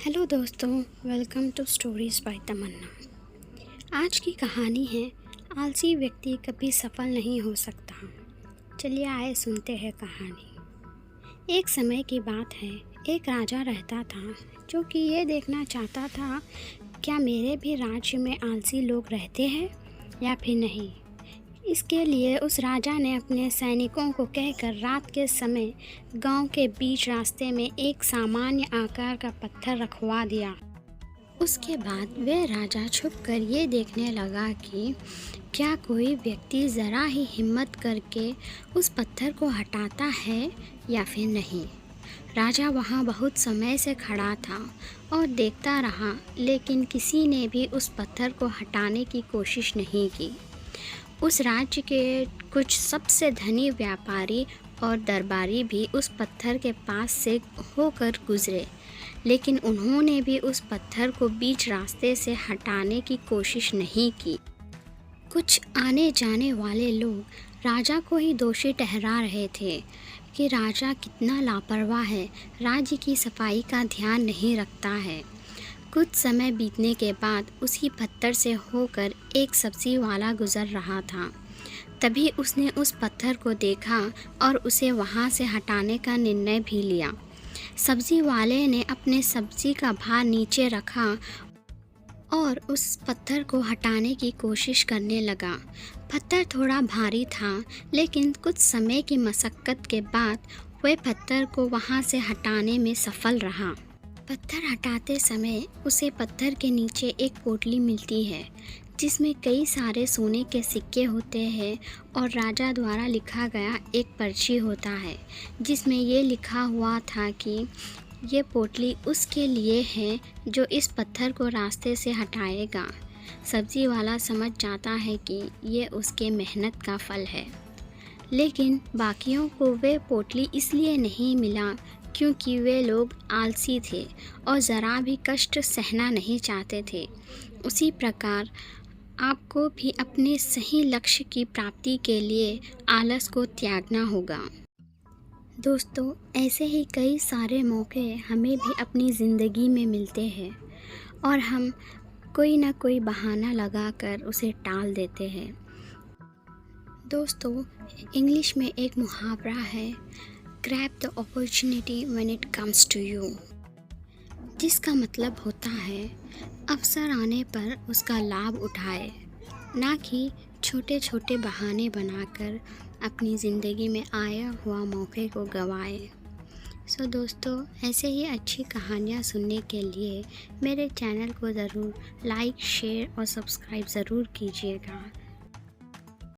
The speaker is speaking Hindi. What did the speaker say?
हेलो दोस्तों, वेलकम टू स्टोरीज बाय तमन्ना। आज की कहानी है आलसी व्यक्ति कभी सफल नहीं हो सकता। चलिए आए सुनते हैं कहानी। एक समय की बात है, एक राजा रहता था जो कि ये देखना चाहता था क्या मेरे भी राज्य में आलसी लोग रहते हैं या फिर नहीं। इसके लिए उस राजा ने अपने सैनिकों को कहकर रात के समय गांव के बीच रास्ते में एक सामान्य आकार का पत्थर रखवा दिया। उसके बाद वह राजा छुपकर ये देखने लगा कि क्या कोई व्यक्ति ज़रा ही हिम्मत करके उस पत्थर को हटाता है या फिर नहीं। राजा वहाँ बहुत समय से खड़ा था और देखता रहा, लेकिन किसी ने भी उस पत्थर को हटाने की कोशिश नहीं की। उस राज्य के कुछ सबसे धनी व्यापारी और दरबारी भी उस पत्थर के पास से होकर गुजरे, लेकिन उन्होंने भी उस पत्थर को बीच रास्ते से हटाने की कोशिश नहीं की। कुछ आने जाने वाले लोग राजा को ही दोषी ठहरा रहे थे कि राजा कितना लापरवाह है, राज्य की सफाई का ध्यान नहीं रखता है। कुछ समय बीतने के बाद उसी पत्थर से होकर एक सब्जी वाला गुजर रहा था। तभी उसने उस पत्थर को देखा और उसे वहां से हटाने का निर्णय भी लिया। सब्जी वाले ने अपने सब्जी का भार नीचे रखा और उस पत्थर को हटाने की कोशिश करने लगा। पत्थर थोड़ा भारी था, लेकिन कुछ समय की मशक्कत के बाद वह पत्थर को वहां से हटाने में सफल रहा। पत्थर हटाते समय उसे पत्थर के नीचे एक पोटली मिलती है जिसमें कई सारे सोने के सिक्के होते हैं और राजा द्वारा लिखा गया एक पर्ची होता है जिसमें ये लिखा हुआ था कि ये पोटली उसके लिए है जो इस पत्थर को रास्ते से हटाएगा। सब्जी वाला समझ जाता है कि ये उसके मेहनत का फल है, लेकिन बाकियों को वह पोटली इसलिए नहीं मिला क्योंकि वे लोग आलसी थे और ज़रा भी कष्ट सहना नहीं चाहते थे। उसी प्रकार आपको भी अपने सही लक्ष्य की प्राप्ति के लिए आलस को त्यागना होगा। दोस्तों, ऐसे ही कई सारे मौके हमें भी अपनी ज़िंदगी में मिलते हैं और हम कोई ना कोई बहाना लगाकर उसे टाल देते हैं। दोस्तों, इंग्लिश में एक मुहावरा है, grab the opportunity when it comes to you, जिसका मतलब होता है अवसर आने पर उसका लाभ उठाए, ना कि छोटे छोटे बहाने बनाकर अपनी ज़िंदगी में आया हुआ मौके को गंवाए। सो दोस्तों, ऐसे ही अच्छी कहानियाँ सुनने के लिए मेरे चैनल को ज़रूर लाइक, शेयर और सब्सक्राइब ज़रूर कीजिएगा।